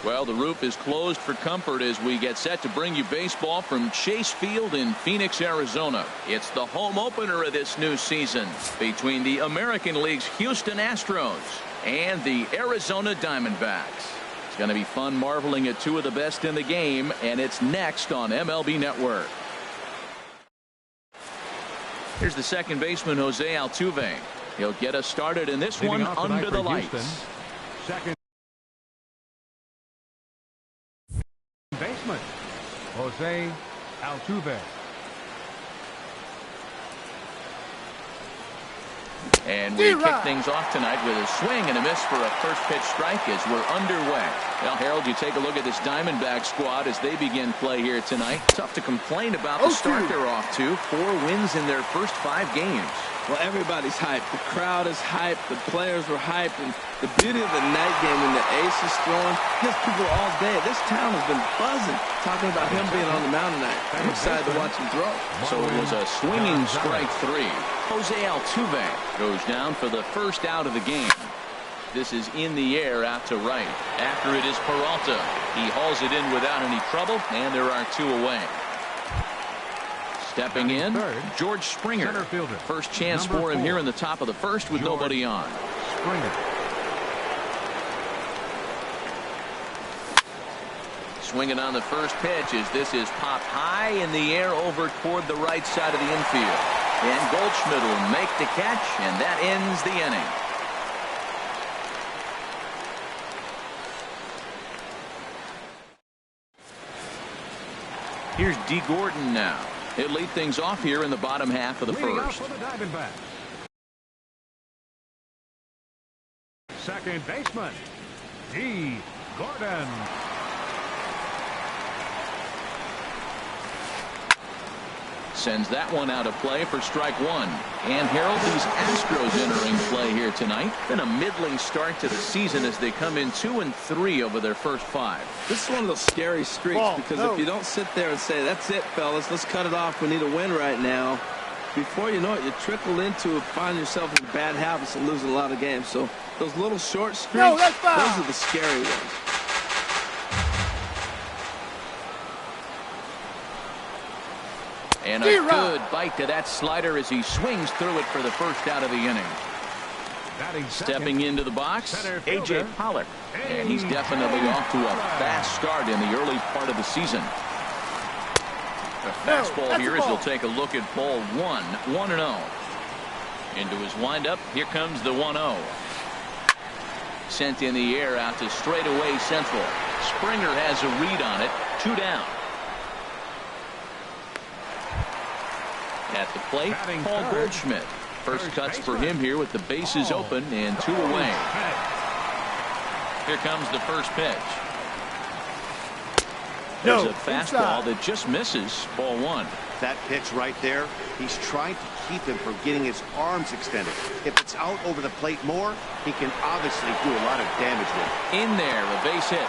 Well, the roof is closed for comfort as we get set to bring you baseball from Chase Field in Phoenix, Arizona. It's the home opener of this new season between the American League's Houston Astros and the Arizona Diamondbacks. It's going to be fun marveling at two of the best in the game, and it's next on MLB Network. Here's the second baseman, Jose Altuve. He'll get us started in this one under the lights. Second baseman, Jose Altuve. And we kick things off tonight with a swing and a miss for a first pitch strike as we're underway. Well, Harold, you take a look at this Diamondback squad as they begin play here tonight. Tough to complain about the start they're off to. 4 wins in their first 5 games. Well, everybody's hyped. The crowd is hyped. The players were hyped. And the beauty of the night game when the ace is throwing, there's people all day. This town has been buzzing talking about him being on the mound tonight. I'm excited to watch him throw. So it was a swinging strike 3. Jose Altuve goes down for the first out of the game. This is in the air out to right. After it is Peralta. He hauls it in without any trouble, and there are 2 away. Stepping in, George Springer. First chance for him here in the top of the first with nobody on. Springer. Swinging on the first pitch as this is popped high in the air over toward the right side of the infield. And Goldschmidt will make the catch, and that ends the inning. Here's D. Gordon now. He'll lead things off here in the bottom half of the first. Second baseman, D. Gordon. Sends that one out of play for strike 1. And Harold, these Astros entering play here tonight. Been a middling start to the season as they come in 2-3 over their first 5. This is one of those scary streaks because if you don't sit there and say, that's it, fellas, let's cut it off, we need a win right now, before you know it, you trickle into find yourself in bad habits and losing a lot of games. So those little short streaks, those are the scary ones. And a good bite to that slider as he swings through it for the first out of the inning. Stepping into the box, A.J. Pollock. And he's definitely off to a fast start in the early part of the season. The fastball here as he'll take a look at ball 1, 1-0. Into his windup, here comes the 1-0. Sent in the air out to straightaway central. Springer has a read on it, 2 down. At the plate, Paul Goldschmidt. First cuts for him here with the bases open and 2 away. Here comes the first pitch. There's a fastball that just misses, ball 1. That pitch right there, he's trying to keep him from getting his arms extended. If it's out over the plate more, he can obviously do a lot of damage with it. In there, a base hit.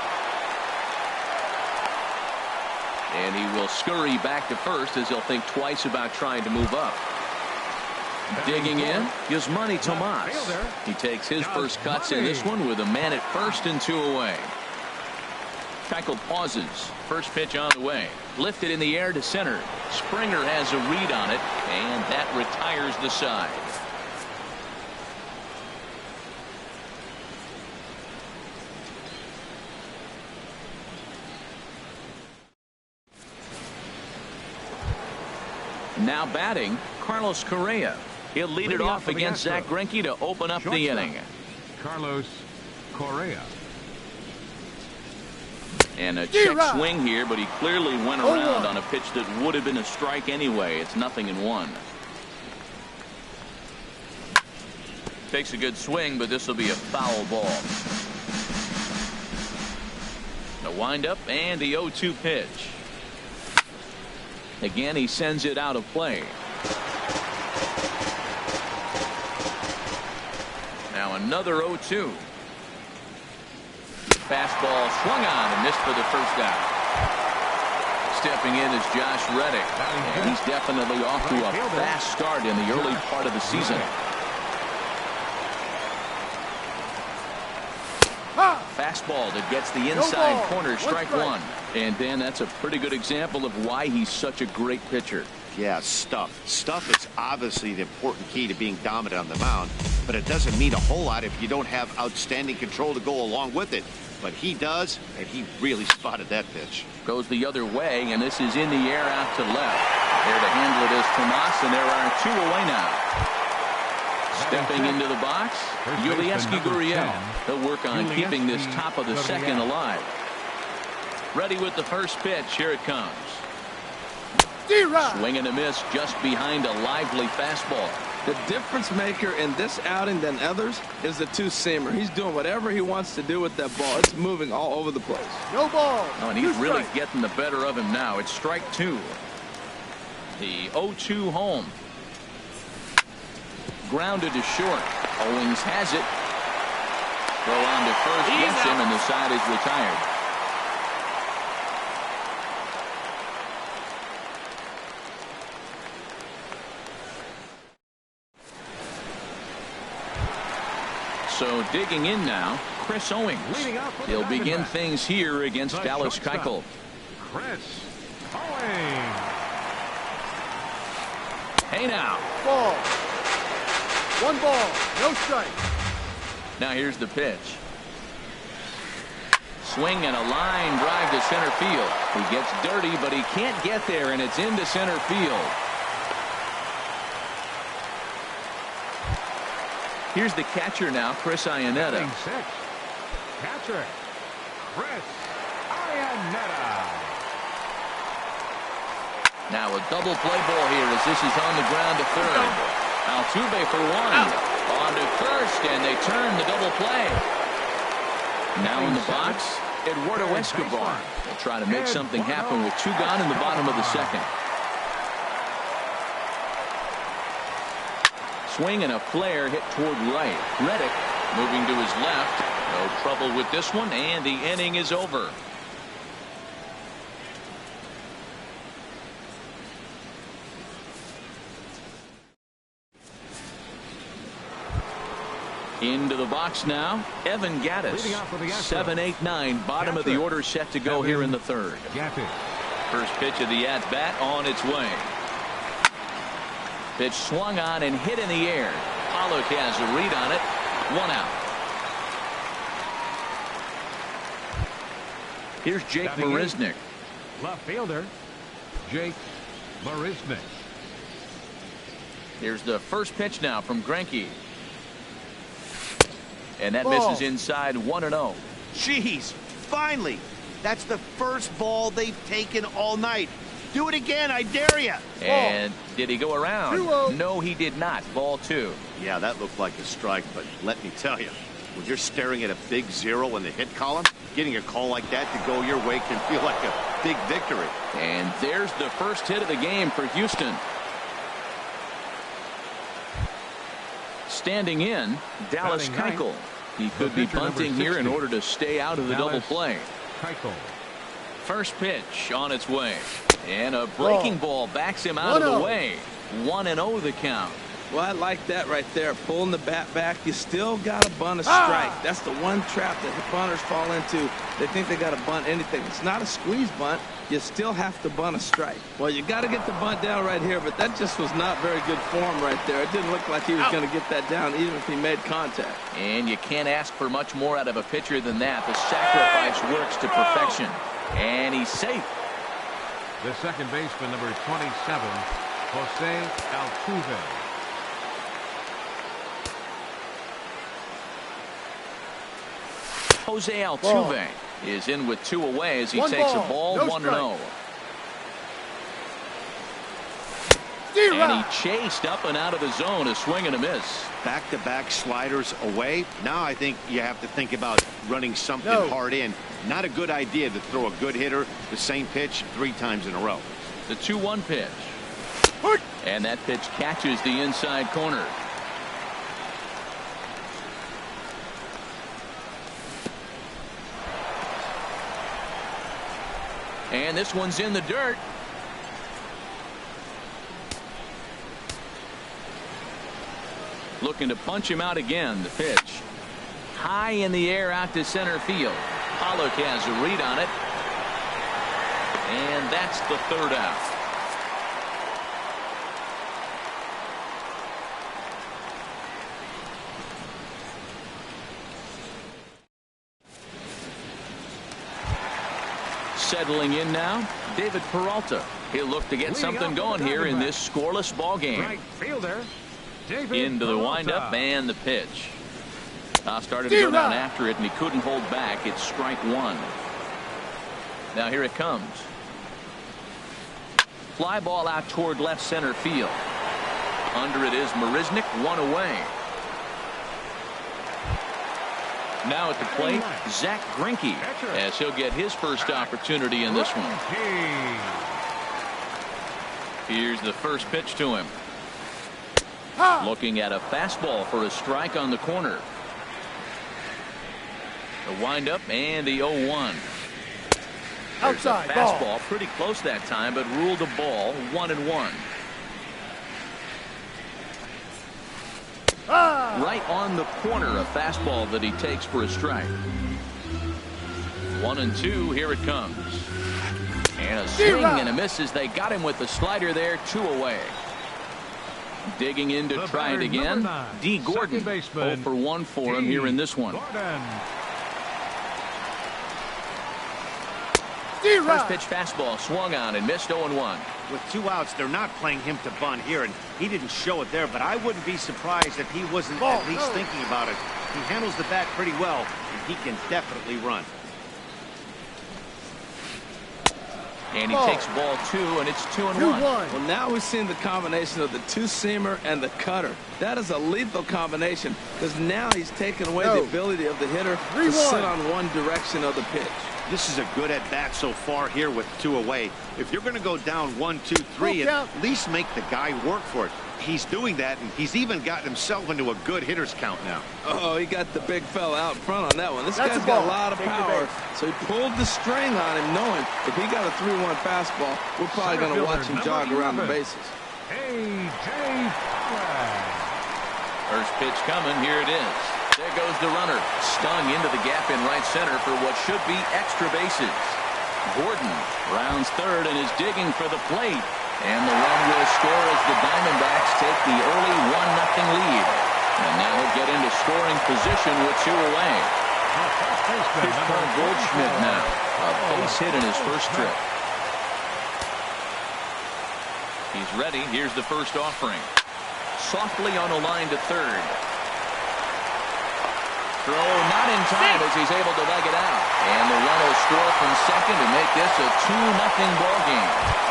And he will scurry back to first as he'll think twice about trying to move up. Digging in, Yasmani Tomas. He takes his first cuts in this one with a man at first and 2 away. Keuchel pauses. First pitch on the way. Lifted in the air to center. Springer has a read on it, and that retires the side. Now batting, Carlos Correa. He'll lead it off against Zach Greinke to open up the inning. Carlos Correa. And a check swing here, but he clearly went around on a pitch that would have been a strike anyway. It's 0-1. Takes a good swing, but this will be a foul ball. The windup and the 0-2 pitch. Again, he sends it out of play. Now another 0-2. Fastball swung on and missed for the first out. Stepping in is Josh Reddick. And he's definitely off to a fast start in the early part of the season. fastball that gets the inside corner, strike one. And Dan, that's a pretty good example of why he's such a great pitcher. Yeah, stuff. Stuff is obviously the important key to being dominant on the mound, but it doesn't mean a whole lot if you don't have outstanding control to go along with it. But he does, and he really spotted that pitch. Goes the other way, and this is in the air out to left. There to handle it is Tomas, and there are 2 away now. Stepping into the box, Yulieski Gurriel. He'll work on keeping this top of the second alive. Ready with the first pitch. Here it comes. Swing and a miss just behind a lively fastball. The difference maker in this outing than others is the two-seamer. He's doing whatever he wants to do with that ball. It's moving all over the place. No ball. Oh, and he's really getting the better of him now. It's strike 2. The 0-2 home. Grounded to short. Owings has it. Throw on to first, gets him, and the side is retired. So digging in now, Chris Owings. He'll begin things here against Dallas Keuchel. Chris Owings. Hey now. Ball. 1 ball, no strike. Now here's the pitch. Swing and a line drive to center field. He gets dirty, but he can't get there, and it's into center field. Here's the catcher now, Chris Iannetta. Catcher, Chris Iannetta. Now a double play ball here as this is on the ground to third. Altuve for 1. On to first, and they turn the double play. Now in the box, Eduardo Escobar. They'll try to make something happen with 2 gone in the bottom of the second. Swing and a flare hit toward right. Reddick moving to his left. No trouble with this one, and the inning is over. Into the box now, Evan Gattis. 7-8-9, bottom of the order set to go here in the third. First pitch of the at-bat on its way. Pitch swung on and hit in the air. Pollock has a read on it. 1 out. Here's Jake Marisnick. Left fielder, Jake Marisnick. Here's the first pitch now from Greinke. And that misses inside 1-0. Jeez, finally. That's the first ball they've taken all night. Do it again, I dare you. And did he go around? No, he did not. Ball 2. Yeah, that looked like a strike, but let me tell you, when you're staring at a big 0 in the hit column, getting a call like that to go your way can feel like a big victory. And there's the first hit of the game for Houston. Standing in, Dallas Keuchel. He could be bunting here in order to stay out of the double play. Keuchel. First pitch on its way. And a breaking ball backs him out of the way. 1-0 the count. Well, I like that right there. Pulling the bat back. You still got to bunt a strike. That's the one trap that the bunters fall into. They think they got to bunt anything. It's not a squeeze bunt. You still have to bunt a strike. Well, you got to get the bunt down right here, but that just was not very good form right there. It didn't look like he was going to get that down even if he made contact. And you can't ask for much more out of a pitcher than that. The sacrifice works to perfection. And he's safe. The second baseman, number 27, Jose Altuve. Jose Altuve is in with 2 away as he takes a ball. 1-0. And he chased up and out of the zone, a swing and a miss. Back-to-back sliders away. Now I think you have to think about running something hard in. Not a good idea to throw a good hitter the same pitch 3 times in a row. The 2-1 pitch. And that pitch catches the inside corner. And this one's in the dirt. Looking to punch him out again. The pitch. high in the air out to center field. Pollock has a read on it. And that's the third out. Settling in now, David Peralta. He'll look to get something going here in this scoreless ball game. Right fielder, David Into the Peralta. windup and the pitch. Started to go down after it, and he couldn't hold back. It's strike one. Now here it comes. Fly ball out toward left center field. Under it is Marisnick, one away. Now at the plate, Zach Greinke, as he'll get his first opportunity in this one. Here's the first pitch to him. Looking at a fastball for a strike on the corner. The windup and the 0-1. Outside fastball, ball. pretty close that time, but ruled a ball, 1-1. Right on the corner, a fastball that he takes for a strike. 1-2, here it comes. And a swing and a miss as they got him with the slider there, 2 away. Digging in to try it again. D. Gordon, 0 for 1 for him here in this one. First pitch fastball swung on and missed 0-1. With 2 outs, they're not playing him to bunt here, and he didn't show it there, but I wouldn't be surprised if he wasn't at least thinking about it. He handles the bat pretty well, and he can definitely run. And he takes ball 2, and it's 2-1. Well, now we've seen the combination of the two-seamer and the cutter. That is a lethal combination, because now he's taken away the ability of the hitter to sit on one direction of the pitch. This is a good at-bat so far here with 2 away. If you're going to go down 1, 2, 3, at least make the guy work for it. He's doing that, and he's even gotten himself into a good hitter's count now. Oh, he got the big fella out front on that one. This guy's got a lot of power, so he pulled the string on him, knowing if he got a 3-1 fastball, we're probably going to watch him jog around the bases. First pitch coming, here it is. There goes the runner, stung into the gap in right center for what should be extra bases. Gordon rounds third and is digging for the plate. And the run will score as the Diamondbacks take the early 1-0 lead. And now he'll get into scoring position with 2 away. Here's Paul Goldschmidt now. A base hit in his first trip. He's ready. Here's the first offering. Softly on a line to third. Throw not in time as he's able to leg it out. And the run will score from second to make this a 2-0 ball game.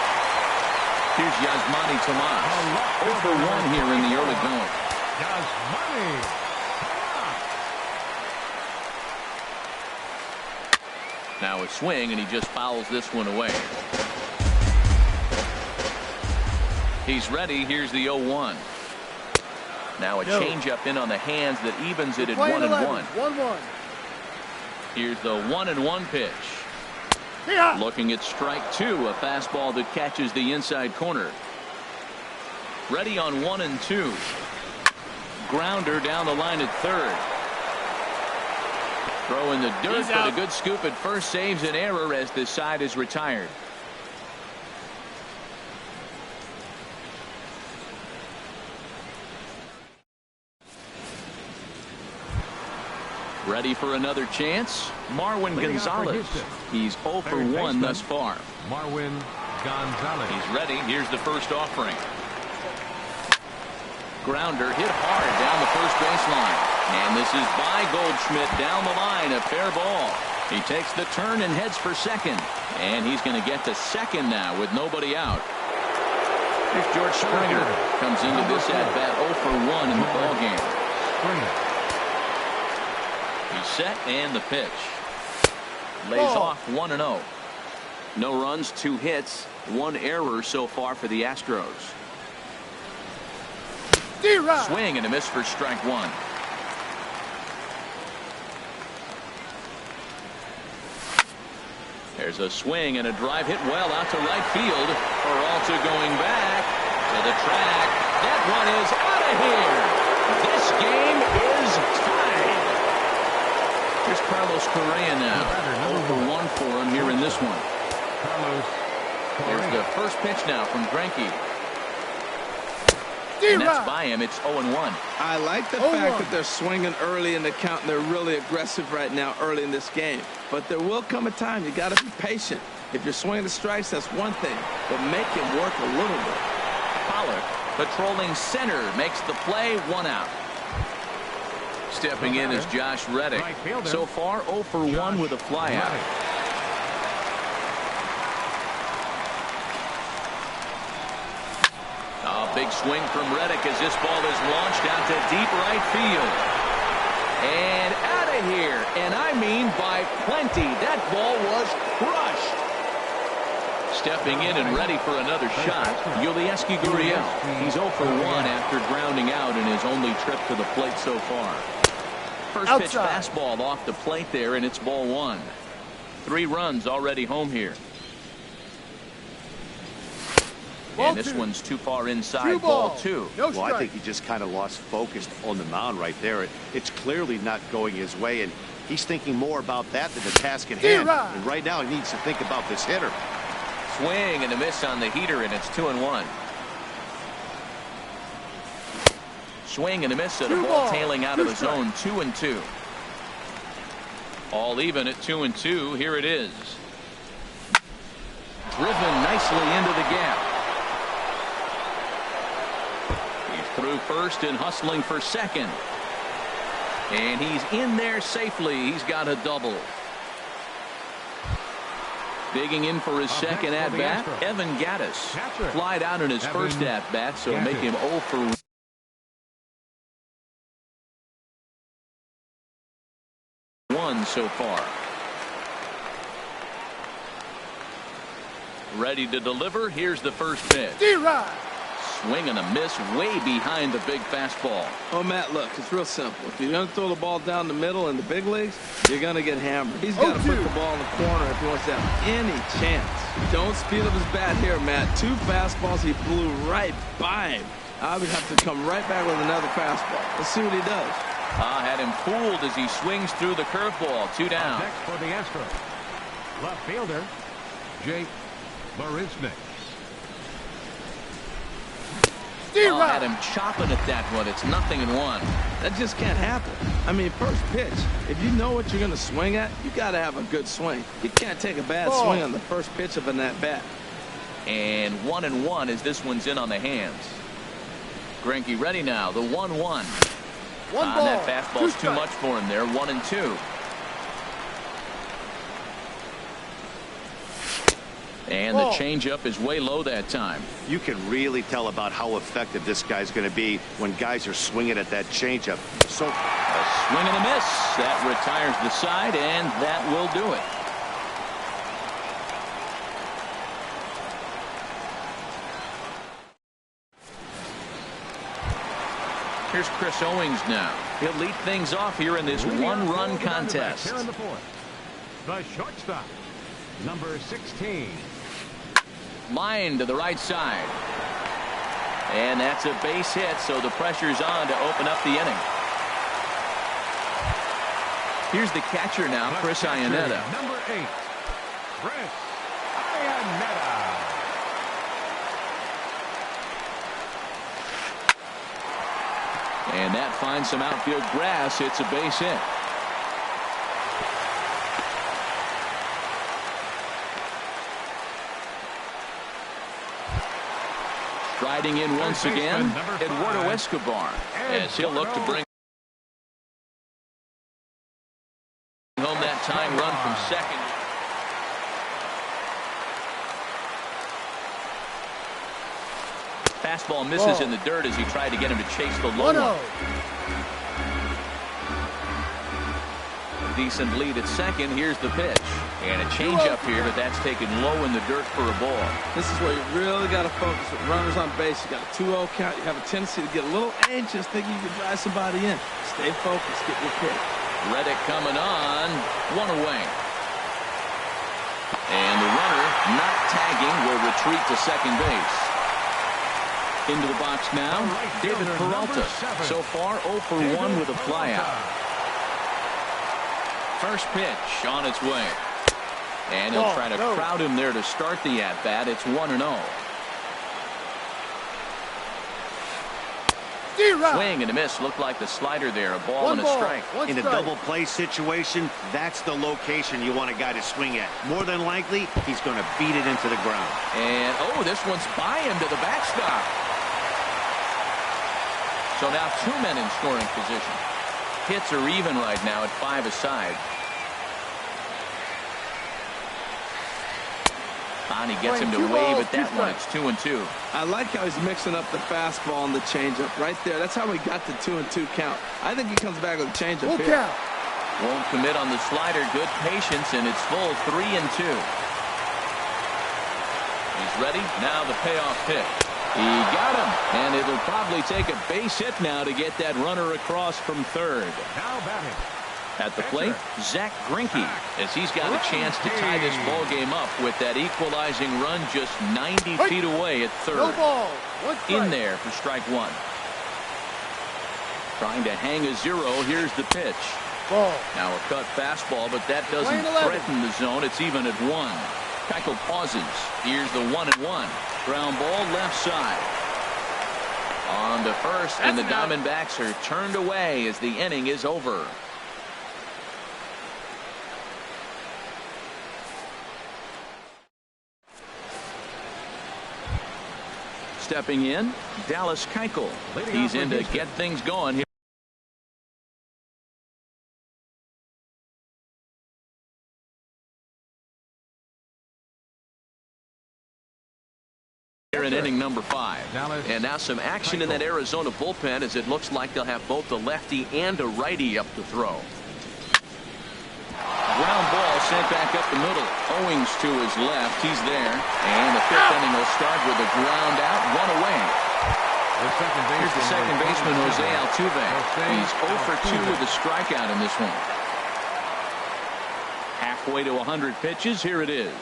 Here's Yasmani Tomas. 0 for 1 here in the early going. Now a swing, and he just fouls this one away. He's ready. Here's the 0-1. Now a changeup in on the hands that evens it at 1-1. 1-1. Here's the 1-1 pitch. Looking at strike 2, a fastball that catches the inside corner. Ready on 1-2. Grounder down the line at third. Throw in the dirt, but a good scoop at first saves an error as this side is retired. Ready for another chance? Marwin Gonzalez. He's 0 for 1 thus far. Marwin Gonzalez. He's ready. Here's the first offering. Grounder hit hard down the first baseline. And this is by Goldschmidt down the line. A fair ball. He takes the turn and heads for second. And he's going to get to second now with nobody out. Here's George Springer. Comes into this at-bat 0 for 1 in the ball game. He's set and the pitch. Lays off 1-0. No runs, 2 hits, 1 error so far for the Astros. Swing and a miss for strike 1. There's a swing and a drive hit well out to right field. Peralta going back to the track. That one is out of here. This game is tied. Here's Carlos Correa now. 0 for 1 for him here in this one. Carlos There's Correa. the first pitch now from Greinke. And that's by him. It's 0-1. I like the fact that they're swinging early in the count, and they're really aggressive right now early in this game. But there will come a time you got to be patient. If you're swinging the strikes, that's one thing, but make him work a little bit. Pollock patrolling center makes the play, 1 out. Stepping in is Josh Reddick. Right fielder. So far 0 for 1 with a flyout. A big swing from Reddick as this ball is launched out to deep right field. And out of here. And I mean by plenty. That ball was crushed. Stepping in and ready for another shot, Yulieski Gurriel. He's 0 for 1 after grounding out in his only trip to the plate so far. First pitch fastball off the plate there, and it's ball 1. 3 runs already home here. And this one's too far inside, ball 2. Well, I think he just kind of lost focus on the mound right there. It's clearly not going his way, and he's thinking more about that than the task at hand. And right now he needs to think about this hitter. Swing and a miss on the heater, and it's 2-1. Swing and a miss at a ball tailing out of the zone, 2-2. All even at 2-2. Here it is. Driven nicely into the gap. He's through first and hustling for second. And he's in there safely. He's got a double. Digging in for his second at-bat, Evan Gattis. Flied out in his first at-bat, so make him 0 for 1 so far. Ready to deliver. Here's the first pitch. Swing and a miss way behind the big fastball. Oh, Matt, look, it's real simple. If you're going to throw the ball down the middle in the big leagues, you're going to get hammered. He's got to put the ball in the corner if he wants to have any chance. Don't speed up his bat here, Matt. 2 fastballs, he blew right by him. I would have to come right back with another fastball. Let's see what he does. Had him fooled as he swings through the curveball. 2 down. Next for the Astros, left fielder Jake Marisnick. Had him chopping at that one. It's 0-1. That just can't happen. I mean, first pitch, if you know what you're going to swing at, you got to have a good swing. You can't take a bad swing on the first pitch of an at-bat. And 1-1 as this one's in on the hands. Greinke ready now. The 1-1. That fastball's too much for him there. 1-2. And the changeup is way low that time. You can really tell about how effective this guy's going to be when guys are swinging at that changeup. So a swing and a miss. That retires the side, and that will do it. Here's Chris Owings now. He'll lead things off here in this 1-run contest. Here in the 4th, the shortstop, number 16. Line to the right side. And that's a base hit, so the pressure's on to open up the inning. Here's the catcher now, Chris Iannetta. Number 8, Chris Iannetta. And that finds some outfield grass. It's a base hit. Striding in once again, Eduardo Escobar, as he'll look to bring home that tying run from second. Fastball misses in the dirt as he tried to get him to chase the low one. A decent lead at second. Here's the pitch. And a changeup here, but that's taken low in the dirt for a ball. This is where you really got to focus with runners on base. You got a 2-0 count. You have a tendency to get a little anxious, thinking you can drive somebody in. Stay focused. Get your pick. Reddick coming on. 1 away. And the runner, not tagging, will retreat to second base. Into the box now, David Peralta. So far, 0 for 1 with a flyout. First pitch on its way. And he'll try to crowd him there to start the at-bat. It's 1-0. Swing and a miss. Looked like the slider there. A ball and a strike. In a double play situation, that's the location you want a guy to swing at. More than likely, he's going to beat it into the ground. And, oh, this one's by him to the backstop. So now 2 men in scoring position. Hits are even right now at 5 aside. He gets him to wave at that one. It's 2-2. I like how he's mixing up the fastball and the changeup right there. That's how we got the 2-2 count. I think he comes back with a changeup here. Won't commit on the slider. Good patience, and it's full 3-2. He's ready. Now the payoff pitch. He got him, and it'll probably take a base hit now to get that runner across from third. Now batting. At the plate, Zach Greinke, as he's got a chance to tie this ball game up with that equalizing run just 90 feet away at third. No ball. In there for strike one. Trying to hang a 0. Here's the pitch. Ball. Now a cut fastball, but that doesn't threaten the zone. It's even at 1. Keuchel pauses. Here's the 1-1. Ground ball left side. On to first, and the Diamondbacks are turned away as the inning is over. Stepping in, Dallas Keuchel. He's in to get things going here. Here in inning number 5. And now some action in that Arizona bullpen as it looks like they'll have both a lefty and a righty up to throw. Ground ball sent back up the middle. Owings to his left. He's there. And the 5th inning will start with a ground out, 1 away. Here's the second baseman, Jose Altuve. He's 0 for 2 with a strikeout in this one. Halfway to 100 pitches. Here it is.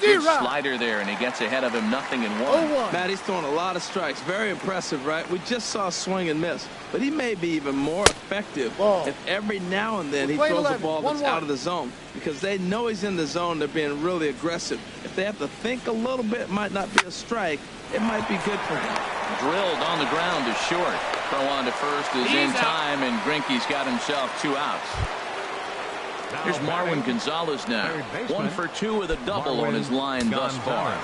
Good slider there, and he gets ahead of him, 0-1. Matt, he's throwing a lot of strikes. Very impressive, right? We just saw a swing and miss. But he may be even more effective if every now and then he throws a ball that's out of the zone. Because they know he's in the zone. They're being really aggressive. If they have to think a little bit, it might not be a strike. It might be good for him. Drilled on the ground to short. Throw on to first is in time, and Greinke's got himself 2 outs. Here's Marwin Gonzalez now. 1 for 2 with a double on his line thus far.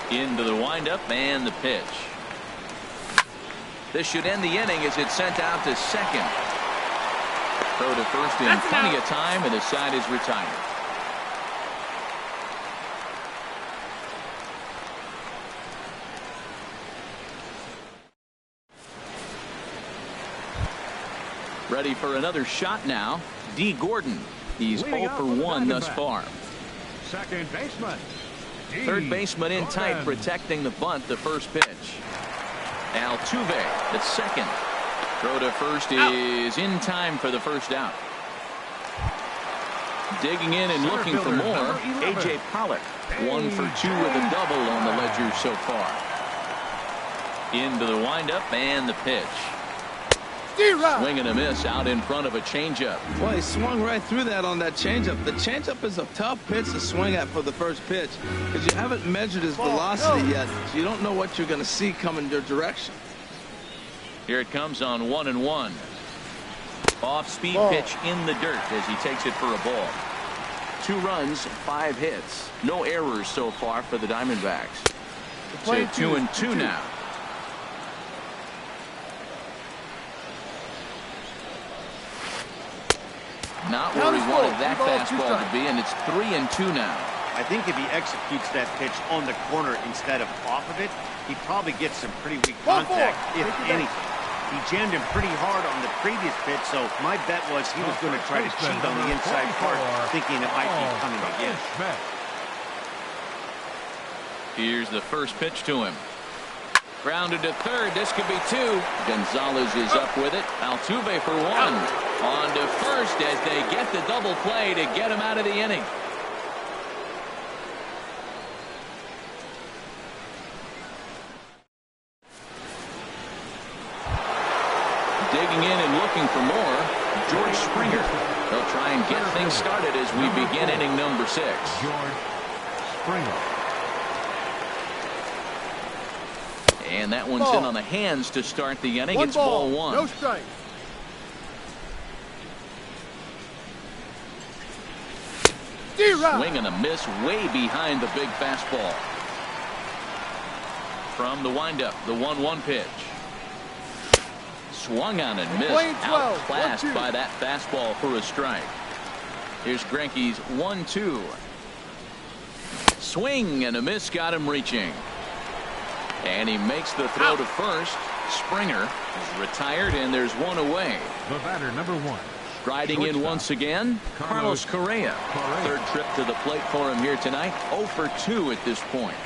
Into the windup and the pitch. This should end the inning as it's sent out to second. Throw to first in plenty of time, and the side is retired. Ready for another shot now. D. Gordon. He's 0 for 1 thus far. Second baseman. Third baseman in tight, protecting the bunt, the first pitch. Altuve at second. Throw to first is in time for the first out. Digging in and looking for more, A.J. Pollock. 1 for 2 with a double on the ledger so far. Into the windup and the pitch. Swing and a miss out in front of a changeup. Well, he swung right through that on that changeup. The changeup is a tough pitch to swing at for the first pitch because you haven't measured his velocity yet, so you don't know what you're going to see coming your direction. Here it comes on 1-1. Off-speed pitch in the dirt as he takes it for a ball. 2 runs, 5 hits. No errors so far for the Diamondbacks. So 2-2 now. Not where he wanted that fastball to be, and it's 3-2 now. I think if he executes that pitch on the corner instead of off of it, he probably gets some pretty weak contact, if anything. He jammed him pretty hard on the previous pitch, so my bet was he was going to try to cheat on the inside part, thinking it might be coming again. Here's the first pitch to him. Grounded to third. This could be 2. Gonzalez is up with it. Altuve for 1. On to first as they get the double play to get him out of the inning. Digging in and looking for more. George Springer. They'll try and get things started as we begin inning number 6. George Springer. And that one's in on the hands to start the inning. It's ball 1. No strike. Swing and a miss way behind the big fastball. From the windup, the 1-1 pitch. Swung on and missed. Outclassed by that fastball for a strike. Here's Greinke's 1-2. Swing and a miss, got him reaching. And he makes the throw to first. Springer is retired, and there's one away. The batter, number 1. Striding in once again, Carlos Correa. Third trip to the plate for him here tonight. 0 for 2 at this point.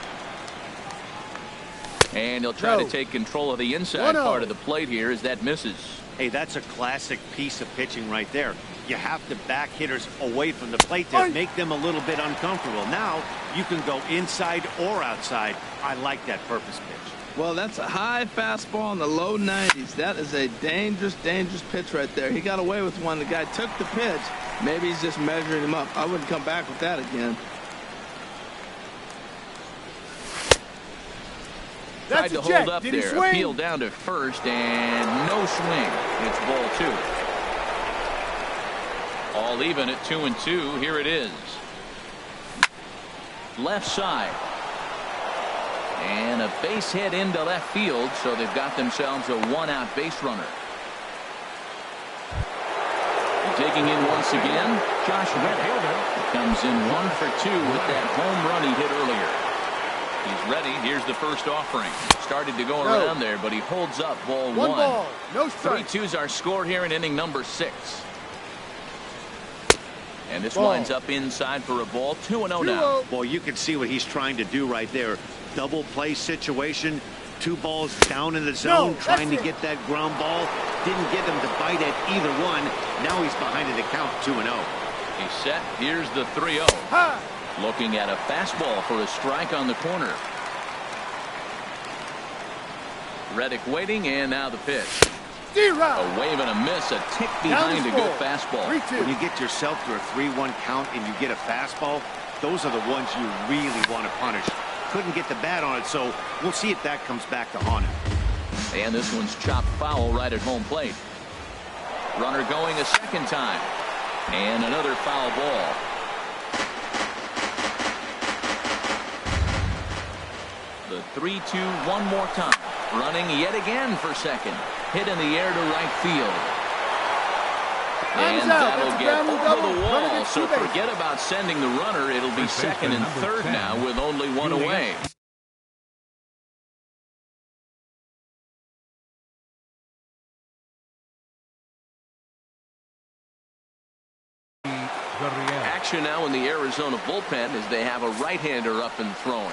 And he'll try to take control of the inside part of the plate here as that misses. Hey, that's a classic piece of pitching right there. You have to back hitters away from the plate to make them a little bit uncomfortable. Now you can go inside or outside. I like that purpose pitch. Well, that's a high fastball in the low 90s. That is a dangerous, dangerous pitch right there. He got away with one. The guy took the pitch. Maybe he's just measuring him up. I wouldn't come back with that again. Tried to hold up there. Appeal down to first, and no swing. It's ball 2. All even at 2-2. Here it is. Left side. And a base hit into left field, so they've got themselves a 1-out base runner. Digging in once again, Josh Reddick comes in 1 for 2 with that home run he hit earlier. He's ready. Here's the first offering. Started to go around there, but he holds up ball 1. Ball, no strike. 3-2's our score here in inning number 6. And this winds up inside for a ball. 2-0 now. Well, you can see what he's trying to do right there. Double play situation. 2 balls down in the zone, trying to get that ground ball. Didn't get him to bite at either one. Now he's behind in the count, 2-0. He's set. Here's the 3-0. Looking at a fastball for a strike on the corner. Reddick waiting, and now the pitch. A wave and a miss, a tick behind a good fastball. When you get yourself to a 3-1 count and you get a fastball, those are the ones you really want to punish. Couldn't get the bat on it, so we'll see if that comes back to haunt him. And this one's chopped foul right at home plate. Runner going a second time. And another foul ball. The 3-2 one more time. Running yet again for second. Hit in the air to right field. And that'll get over the wall. So forget about sending the runner. It'll be second and third now with only one away. Action now in the Arizona bullpen as they have a right-hander up and throwing.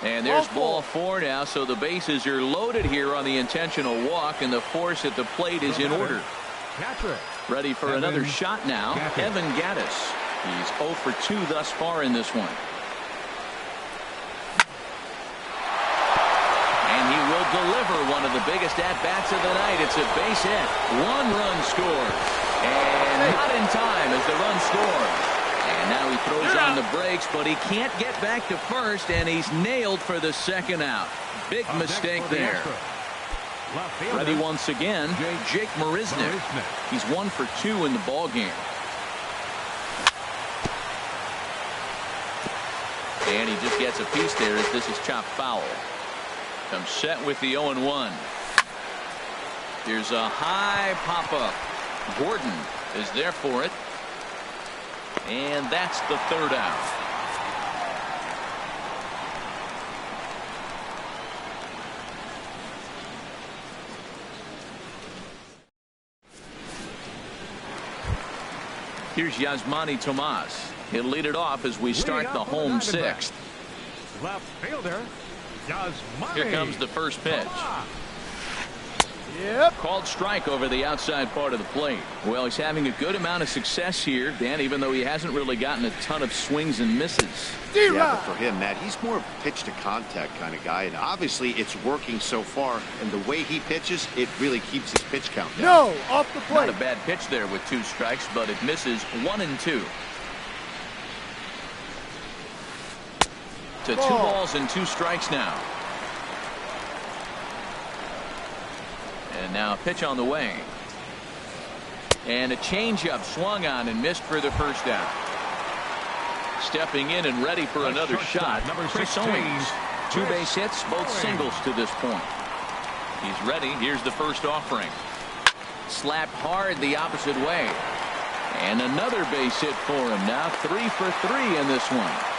And there's ball 4 now, so the bases are loaded here on the intentional walk, and the force at the plate is in order. Ready for another shot now, Evan Gattis. He's 0 for 2 thus far in this one. And he will deliver one of the biggest at-bats of the night. It's a base hit. 1-run score. And not in time as the run scores. And now he throws on the brakes, but he can't get back to first, and he's nailed for the second out. Big mistake there. Ready once again, Jake Marisnick. He's 1 for 2 in the ball game. And he just gets a piece there as this is chopped foul. Comes set with the 0-1. Here's a high pop-up. Gordon is there for it. And that's the third out. Here's Yasmani Tomas. He'll lead it off as we start the home 6th. Left fielder, Yasmani. Here comes the first pitch. Yep. Called strike over the outside part of the plate. Well, he's having a good amount of success here, Dan, even though he hasn't really gotten a ton of swings and misses. Yeah, but for him, Matt, he's more of a pitch to contact kind of guy, and obviously it's working so far, and the way he pitches, it really keeps his pitch count down. No, off the plate. Not a bad pitch there with 2 strikes, but it misses 1 and 2. To 2 balls and 2 strikes now. And now a pitch on the way. And a changeup swung on and missed for the first out. Stepping in and ready for another shot, Chris Owings. 2 base hits, both singles to this point. He's ready. Here's the first offering. Slapped hard the opposite way. And another base hit for him. Now 3 for 3 in this one.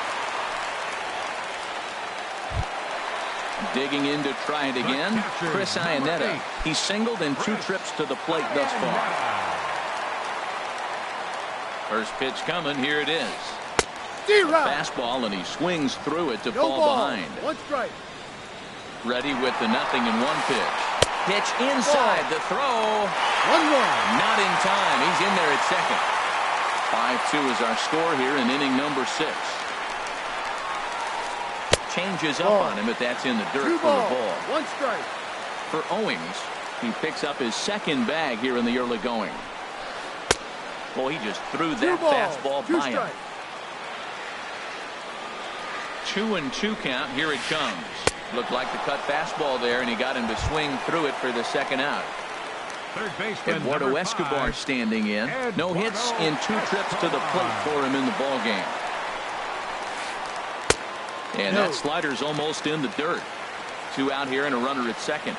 Digging in to try it again, Chris Iannetta. He's singled in 2 trips to the plate thus far. First pitch coming. Here it is. Fastball, and he swings through it to fall behind. 1 strike. Ready with the 0-1 pitch. Pitch inside the throw. 1-1. Not in time. He's in there at second. 5-2 is our score here in inning number 6. Changes up on him, but that's in the dirt for a ball. 1 strike. For Owings, he picks up his second bag here in the early going. Boy, he just threw that fastball by him. 2-2 count. Here it comes. Looked like the cut fastball there, and he got him to swing through it for the second out. Third baseman Eduardo Escobar standing in. No hits in 2 trips to the plate for him in the ball game. And that slider's almost in the dirt. 2 out here and a runner at second.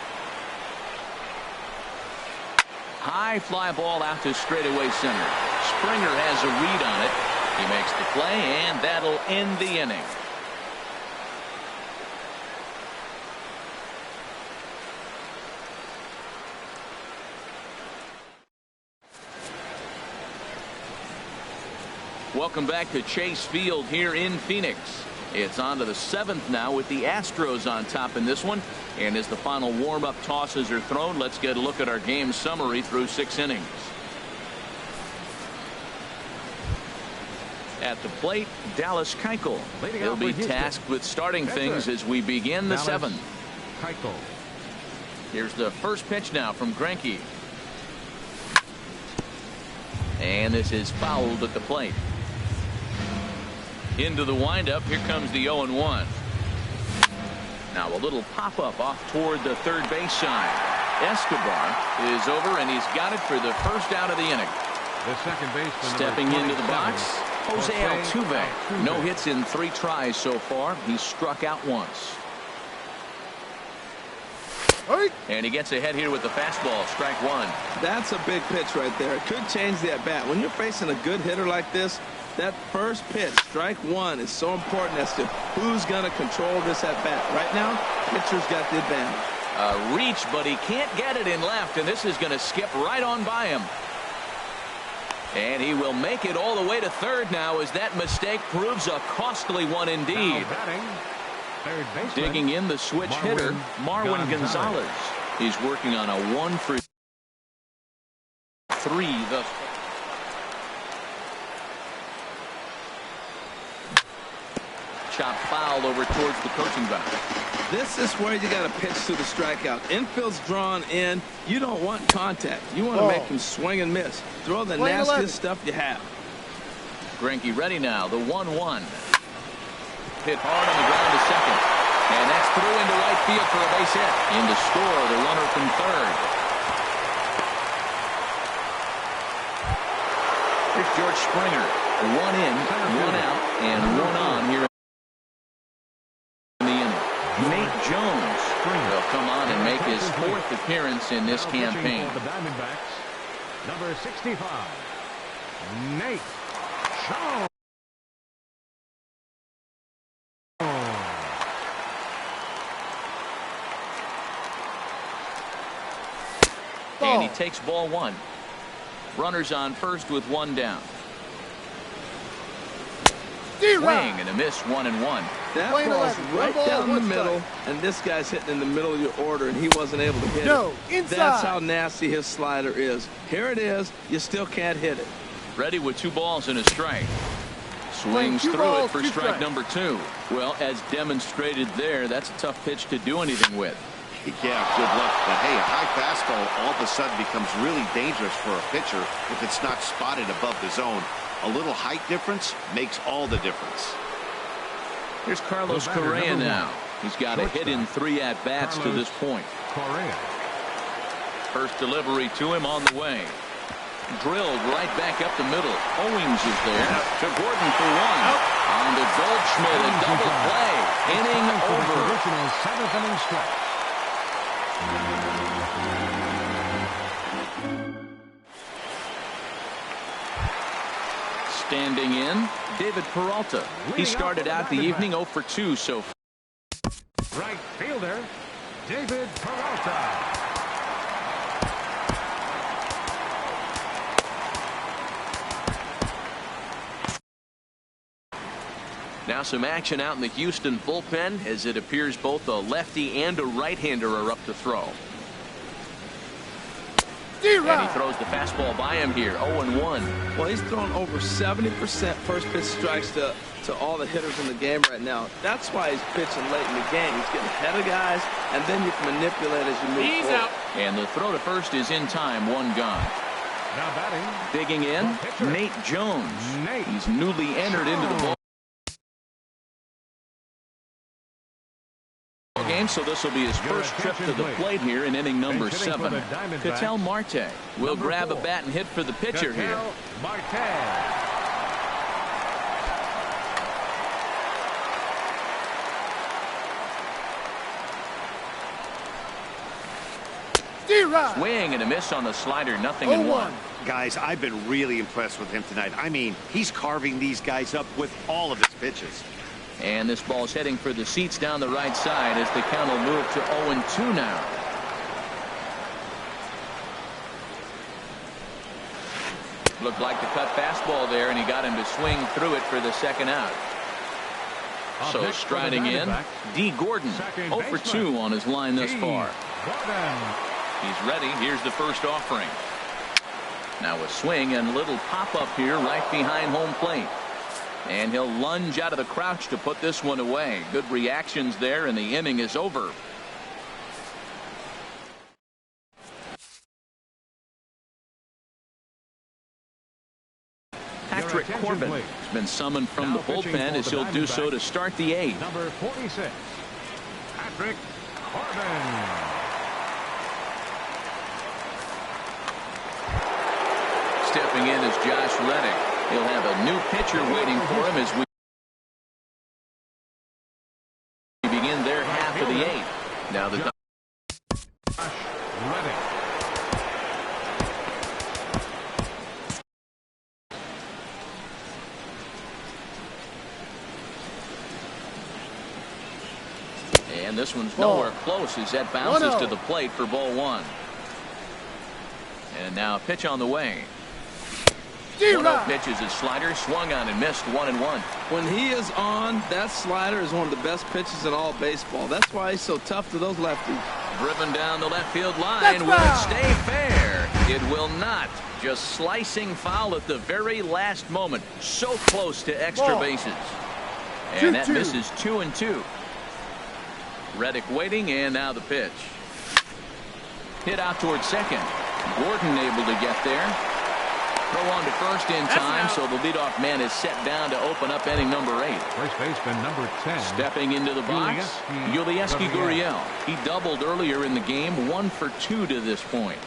High fly ball out to straightaway center. Springer has a read on it. He makes the play, and that'll end the inning. Welcome back to Chase Field here in Phoenix. It's on to the 7th now with the Astros on top in this one. And as the final warm-up tosses are thrown, let's get a look at our game summary through 6 innings. At the plate, Dallas Keuchel. He'll be tasked with starting things as we begin the 7th. Keuchel. Here's the first pitch now from Greinke. And this is fouled at the plate. Into the windup. Here comes the 0-1. Now a little pop-up off toward the third base side. Escobar is over, and he's got it for the first out of the inning. The second baseman stepping into the box, Jose Altuve. No hits in 3 tries so far. He's struck out once. And he gets ahead here with the fastball. Strike 1. That's a big pitch right there. It could change the at-bat. When you're facing a good hitter like this, that first pitch, strike 1, is so important as to who's going to control this at-bat. Right now, pitcher's got the advantage. A reach, but he can't get it in left, and this is going to skip right on by him. And he will make it all the way to third now, as that mistake proves a costly one indeed. Third baseman, digging in the switch hitter, Marwin Gonzalez. He's working on a 1 for 3 thus far. Chop foul over towards the coaching box. This is where you got to pitch to the strikeout. Infield's drawn in. You don't want contact. You want to make him swing and miss. Throw the nastiest stuff you have. Greinke ready now. The 1-1. Hit hard on the ground to second. And that's through into right field for a base hit. In to score the runner from third. Here's George Springer. 1 in, 1 out, and 1 on here in the inning. Nate Jones will come on and make his 4th appearance in this campaign. The Diamondbacks, number 65, Nate Jones. And he takes ball 1. Runners on first with 1 down. Swing and a miss, 1-1. That Playing ball's 11. right One ball, down the one middle, strike. and this guy's hitting in the middle of your order, and he wasn't able to hit No, it. inside. That's how nasty his slider is. Here it is. You still can't hit it. Ready with 2 balls and a strike. Swings Two through balls, it for 2 strike strikes. number 2. Well, as demonstrated there, that's a tough pitch to do anything with. Yeah, good luck. But hey, a high fastball all of a sudden becomes really dangerous for a pitcher if it's not spotted above the zone. A little height difference makes all the difference. Here's Carlos Correa now. He's got a hit in 3 at-bats to this point. Correa. First delivery to him on the way. Drilled right back up the middle. Owings is there to Gordon for 1. On to Goldschmidt, a double play. Inning over. Traditional 7th inning stretch. Standing in, David Peralta. He started out the evening 0 for 2 so far. Right fielder, David Peralta. Now some action out in the Houston bullpen as it appears both a lefty and a right-hander are up to throw. And he throws the fastball by him here, 0-1. Well, he's thrown over 70% first pitch strikes to all the hitters in the game right now. That's why he's pitching late in the game. He's getting ahead of guys, and then you can manipulate as you move forward. And the throw to first is in time, 1 gone. Now batting. Digging in, Nate Jones. He's newly entered into the ball game, so this will be his first trip to the plate here in inning number 7. Ketel Marte will grab a bat and hit for the pitcher here. Swing and a miss on the slider, 0-1. Guys, I've been really impressed with him tonight. I mean, he's carving these guys up with all of his pitches. And this ball's heading for the seats down the right side as the count will move to 0-2 now. Looked like the cut fastball there, and he got him to swing through it for the second out. So striding in, D. Gordon, 0 for 2 on his line thus far. He's ready. Here's the first offering. Now a swing and a little pop-up here right behind home plate. And he'll lunge out of the crouch to put this one away. Good reactions there, and the inning is over. Patrick Corbin has been summoned from the bullpen as he'll do so to start the 8th. Number 46, Patrick Corbin. Stepping in is Josh Reddick. He'll have a new pitcher waiting for him as we begin their half of the 8th. Now the Josh Reddick. And this one's nowhere close as that bounces to the plate for ball 1. And now a pitch on the way. 1-0 pitch is his slider, swung on and missed, 1-1. When he is on, that slider is one of the best pitches in all baseball. That's why he's so tough to those lefties. Driven down the left field line. Will it stay fair? It will not. Just slicing foul at the very last moment. So close to extra bases. And that misses 2-2. Reddick waiting, and now the pitch. Hit out towards second. Gordon able to get there. Throw on to first in time, so the leadoff man is set down to open up inning number 8. First baseman number 10. Stepping into the box, Yulieski Gurriel. He doubled earlier in the game, 1 for 2 to this point.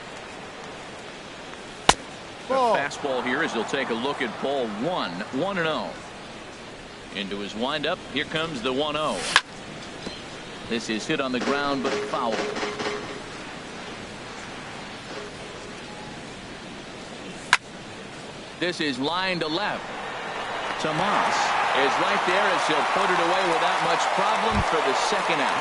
A fastball here as he'll take a look at ball 1, 1-0. Into his windup, here comes the 1-0. This is hit on the ground, but foul. This is line to left. Tomas is right there as he'll put it away without much problem for the second out.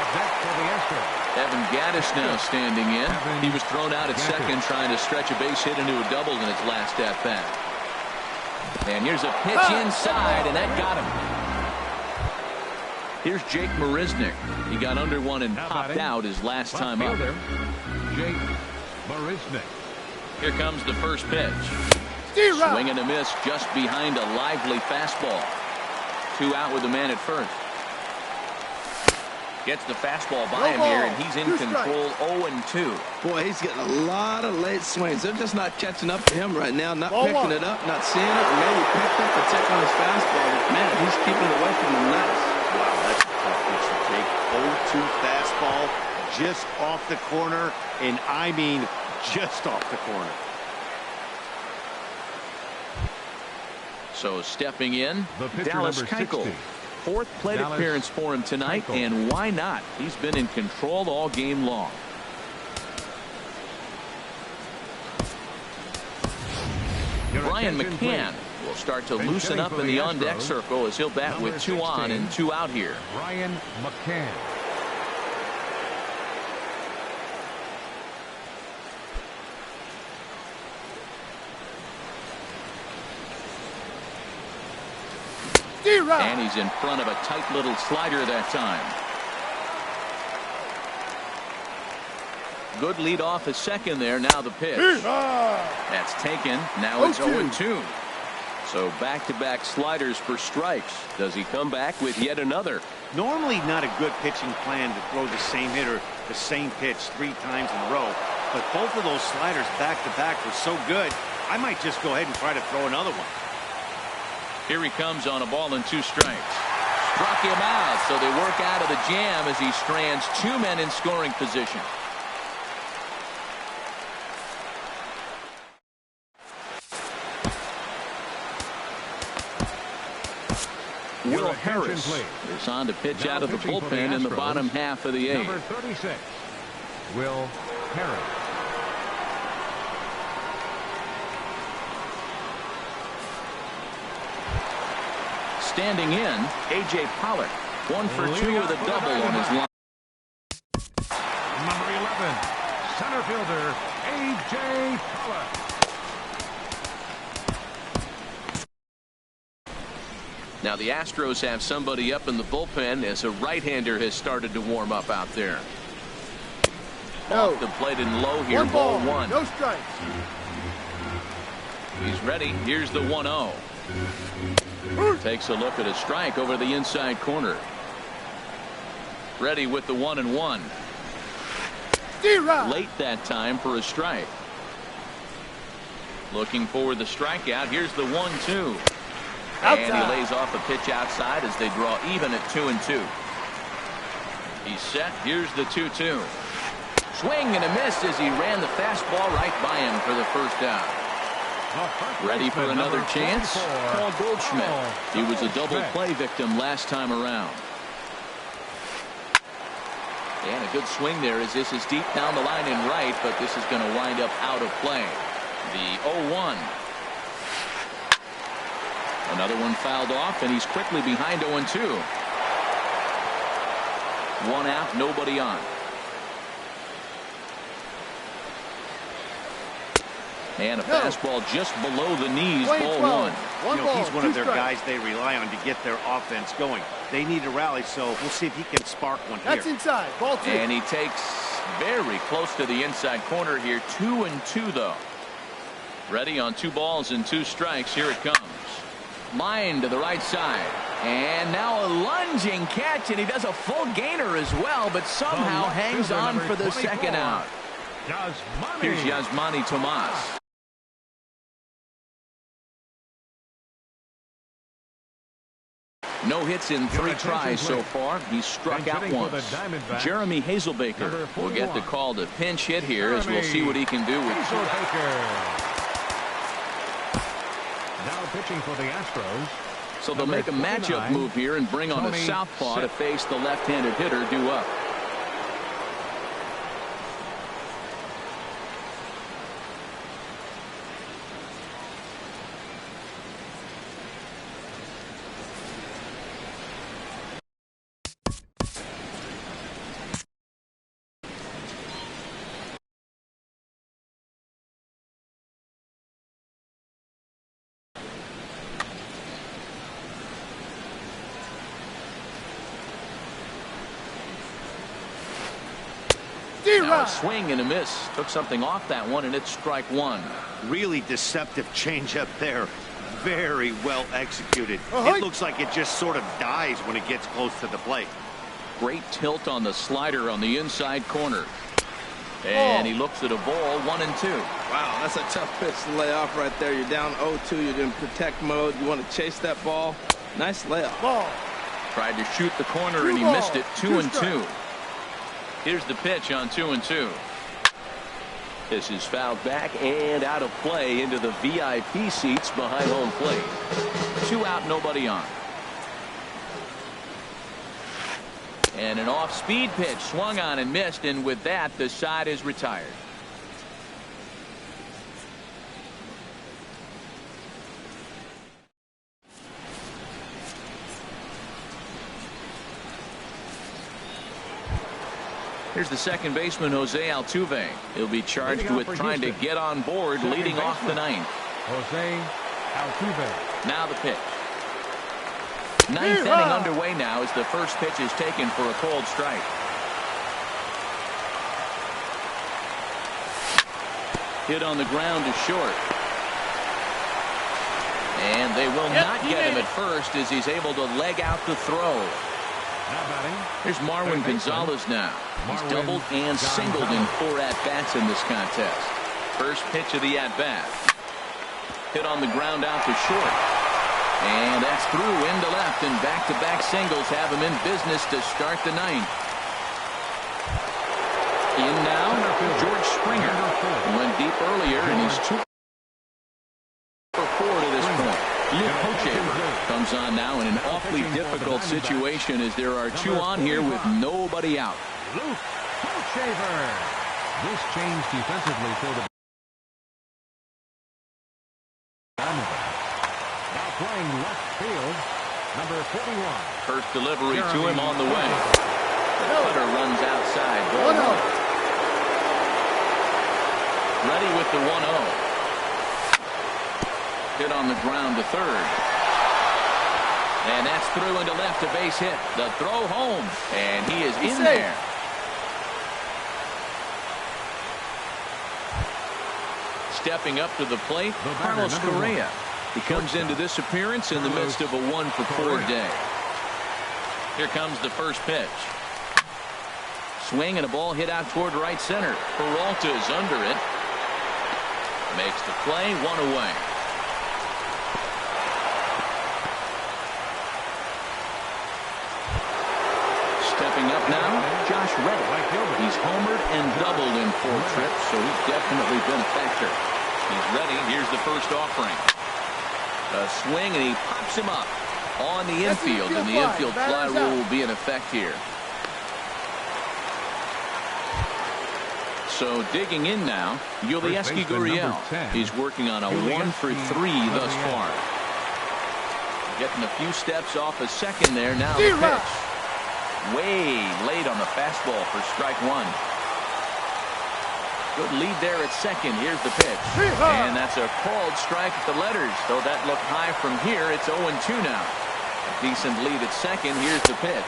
Evan Gaddis now standing in. He was thrown out at second trying to stretch a base hit into a double in his last at bat. And here's a pitch inside, and that got him. Here's Jake Marisnick. He got under one and popped out his last time up. Jake Marisnick. Here comes the first pitch. Swing and a miss just behind a lively fastball. 2 out with the man at first. Gets the fastball by him here, and he's in control 0-2. Boy, he's getting a lot of late swings. They're just not catching up to him right now. Not picking it up, not seeing it. Maybe picked up a check on his fastball. But, man, he's keeping it away from them nice. Wow, that's a tough pitch to take. 0-2 fastball just off the corner, and I mean just off the corner. So stepping in, Dallas Keuchel. 4th plate Dallas appearance for him tonight, and why not? He's been in control all game long. Brian McCann will start to loosen up in the on-deck circle as he'll bat with 2 on and 2 out here. Brian McCann. And he's in front of a tight little slider that time. Good lead off his second there. Now the pitch. That's taken. Now it's 0-2. So back-to-back sliders for strikes. Does he come back with yet another? Normally not a good pitching plan to throw the same hitter the same pitch 3 times in a row. But both of those sliders back-to-back were so good, I might just go ahead and try to throw another one. Here he comes on a ball and 2 strikes. Struck him out, so they work out of the jam as he strands 2 men in scoring position. Will Harris is on to pitch out of the bullpen in the bottom half of the 8th. Number 36, Will Harris. Standing in, A.J. Pollock. 1 for 2 with a double on his line. Number 11, center fielder, A.J. Pollock. Now the Astros have somebody up in the bullpen as a right-hander has started to warm up out there. Off the plate and low here, ball 1. No strikes. He's ready. Here's the 1-0. Takes a look at a strike over the inside corner. Ready with the 1-1. Late that time for a strike. Looking for the strikeout. Here's the 1-2. And he lays off a pitch outside as they draw even at 2-2. He's set. Here's the 2-2. Swing and a miss as he ran the fastball right by him for the first out. Ready for another chance? Paul Goldschmidt. He was a double play victim last time around. And a good swing there as this is deep down the line in right, but this is going to wind up out of play. The 0-1. Another one fouled off, and he's quickly behind 0-2. 1 out, nobody on. And a fastball just below the knees, ball 1. You know, he's one of their guys they rely on to get their offense going. They need a rally, so we'll see if he can spark one here. That's inside, ball 2. And he takes very close to the inside corner here. 2-2 though. Ready on 2 balls and 2 strikes. Here it comes. Line to the right side. And now a lunging catch, and he does a full gainer as well, but somehow hangs on for the 24. second out. Here's Yasmani Tomas. No hits in 3 tries so far. He's struck out once. Jeremy Hazelbaker will get the call to pinch hit here as we'll see what he can do with now pitching for the Astros. So they'll make a matchup move here and bring on a southpaw to face the left-handed hitter due up. Now a swing and a miss. Took something off that one, and it's strike one. Really deceptive changeup there. Very well executed. It looks like it just sort of dies when it gets close to the plate. Great tilt on the slider on the inside corner. And he looks at a ball, 1-2. Wow, that's a tough pitch to lay off right there. You're down 0-2. You're in protect mode. You want to chase that ball. Nice layoff. Tried to shoot the corner, and he missed it. 2-2. Here's the pitch on 2-2. This is fouled back and out of play into the VIP seats behind home plate. 2 out, nobody on. And an off-speed pitch swung on and missed, and with that, the side is retired. Here's the second baseman, Jose Altuve. He'll be charged with trying to get on board, leading off the ninth. Jose Altuve. Now the pitch. Ninth inning underway now as the first pitch is taken for a called strike. Hit on the ground to short. And they will not get him at first as he's able to leg out the throw. Here's Marwin Gonzalez now. He's doubled and singled in 4 at-bats in this contest. First pitch of the at-bat. Hit on the ground out to short. And that's through into left, and back-to-back singles have him in business to start the ninth. In now, George Springer. He went deep earlier, and he's 2 for 4 to this point. Luke Hochevar comes on now in an awfully difficult situation as there are 2 on here with nobody out. Luke Hochevar. This change defensively for the Diamondbacks. Now playing left field, number 41. First delivery to him on the way. The cutter runs outside. Ball 1. Ready with the 1-0. Hit on the ground to third. And that's through into left, a base hit. The throw home, and he is in there. Stepping up to the plate, Carlos Correa. He comes into this appearance in the midst of a 1-for-4 day. Here comes the first pitch. Swing and a ball hit out toward right center. Peralta is under it. Makes the play, 1 away. Stepping up now, Josh Reddick. He's homered and doubled in 4 trips, so he's definitely been a factor. He's ready. Here's the first offering. A swing, and he pops him up on the infield, and the infield fly rule will be in effect here. So digging in now, Yulieski Gurriel. He's working on a 1-for-3 thus far. Getting a few steps off a second there. Now the pitch. Way late on the fastball for strike 1. Good lead there at second. Here's the pitch. And that's a called strike at the letters. Though that looked high from here, it's 0-2 now. A decent lead at second. Here's the pitch.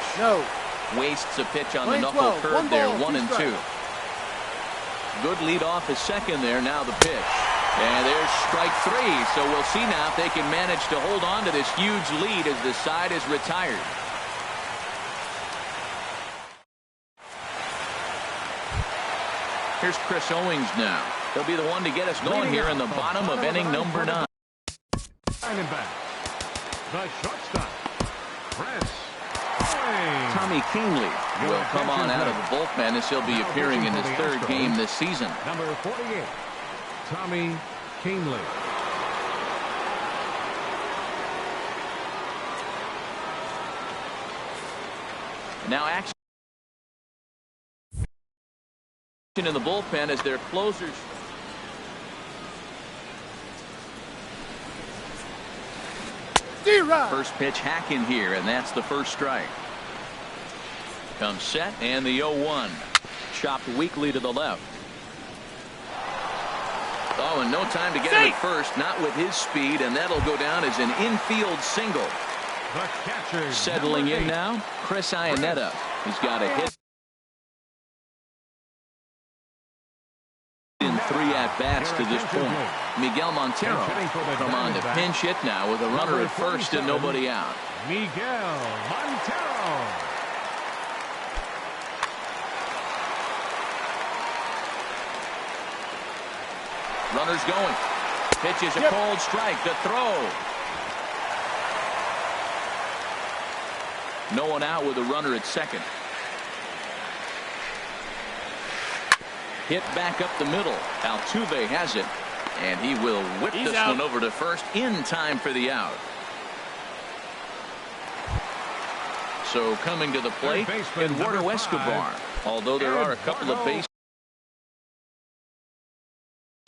Wastes a pitch on the knuckle curve there. 1-2. Good lead off at second there. Now the pitch. And there's strike 3. So we'll see now if they can manage to hold on to this huge lead as the side is retired. Here's Chris Owings now. He'll be the one to get us going here in the bottom of inning number 9. Diamondbacks. The shortstop, Chris Owings. Tommy Kingley will come on out of the bullpen as he'll be appearing in his 3rd game this season. Number 48, Tommy Kingley. Now action in the bullpen as their closers. First pitch hack in here, and that's the first strike. Comes set, and the 0-1. Chopped weakly to the left. Oh, and no time to get him at first, not with his speed, and that'll go down as an infield single. Settling in now, Chris Iannetta. He's got a hit. 3 at-bats to this point. Miguel Montero come on to pinch hit now with a runner at first and nobody out. Miguel Montero. Runner's going. Pitches a cold strike. The throw. No one out with a runner at second. Hit back up the middle. Altuve has it. And he will whip this one over to first in time for the out. So coming to the plate, Eduardo Escobar. Although there are a couple of bases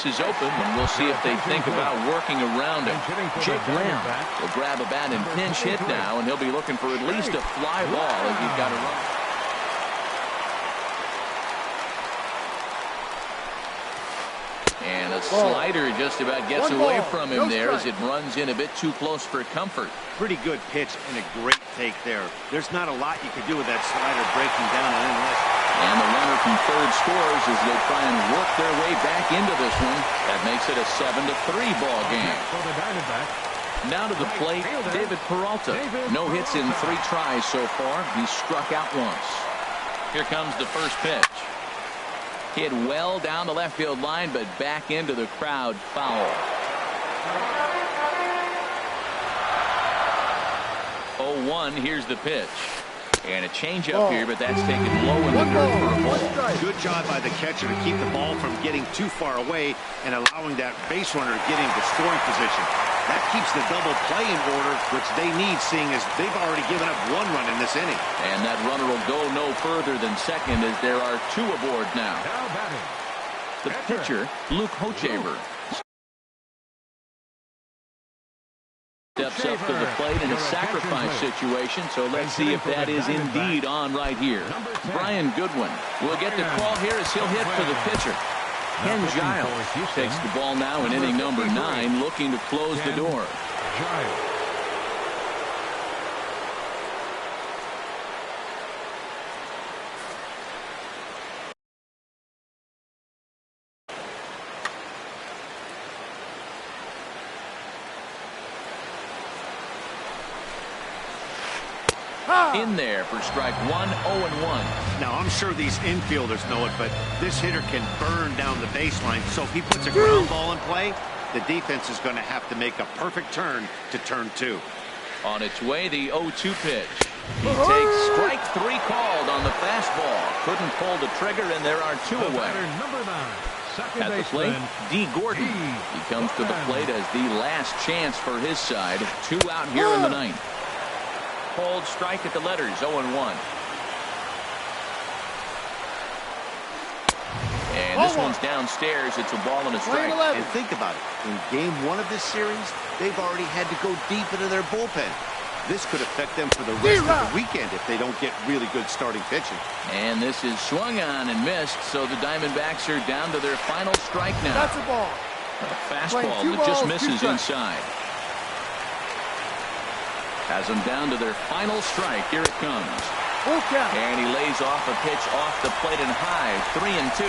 open, and we'll see if they think about working around him. Jake Lamb will grab a bat and pinch hit now, and he'll be looking for at least a fly ball if he's got a run. And a slider just about gets away from him there as it runs in a bit too close for comfort. Pretty good pitch and a great take there. There's not a lot you could do with that slider breaking down and in this. And the runner from third scores as they try and work their way back into this one. That makes it a 7-3 ball game. Now to the plate, David Peralta. No hits in 3 tries so far. He's struck out once. Here comes the first pitch. Hit well down the left field line, but back into the crowd, foul. 0-1, here's the pitch. And a changeup here, but that's taken low in the dirt for a ball. Good job by the catcher to keep the ball from getting too far away and allowing that base runner to get into scoring position. That keeps the double play in order, which they need, seeing as they've already given up 1 run in this inning. And that runner will go no further than second as there are 2 aboard now. The pitcher, Luke Hochevar, steps up to the plate in a sacrifice situation, so let's see if that is indeed on right here. Brian Goodwin will get the call here as he'll hit for the pitcher. Ken Giles takes the ball now in inning number 9, looking to close the door. In there for strike 1, 0-1. Now, I'm sure these infielders know it, but this hitter can burn down the baseline. So if he puts a ground ball in play, the defense is going to have to make a perfect turn to turn 2. On its way, the 0-2 pitch. He takes strike 3 called on the fastball. Couldn't pull the trigger, and there are 2 away. At the plate, D. Gordon. He comes to the plate as the last chance for his side. 2 out here in the 9th. Cold strike at the letters, 0-1. And this one's downstairs. It's a ball and a strike. And think about it. In game 1 of this series, they've already had to go deep into their bullpen. This could affect them for the rest of the weekend if they don't get really good starting pitching. And this is swung on and missed, so the Diamondbacks are down to their final strike now. That's a ball. A fastball that just misses inside. Has them down to their final strike. Here it comes. And he lays off a pitch off the plate and high. 3-2.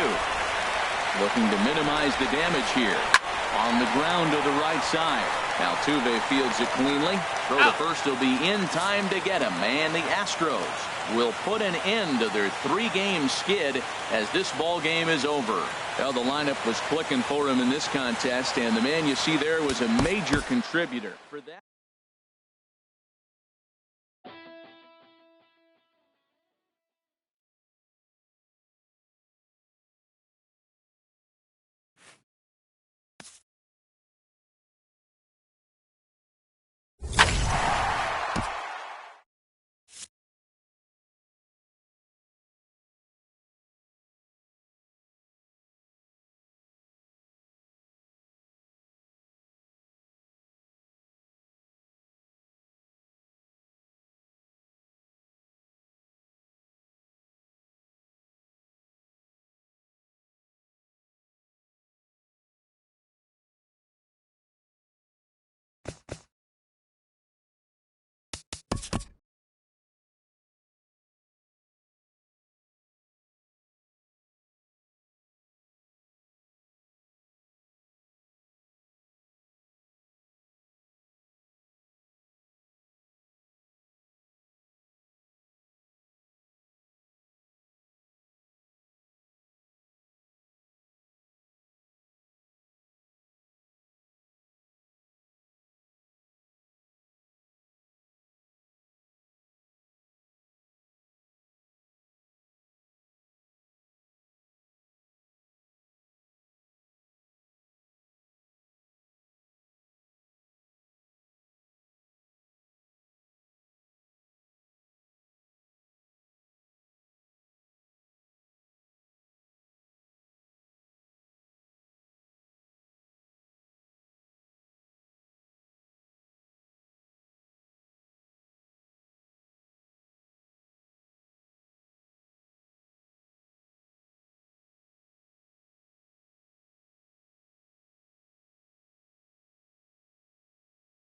Looking to minimize the damage here. On the ground to the right side. Altuve fields it cleanly. Throw to first will be in time to get him. And the Astros will put an end to their 3-game skid as this ball game is over. Well, the lineup was clicking for him in this contest, and the man you see there was a major contributor for that.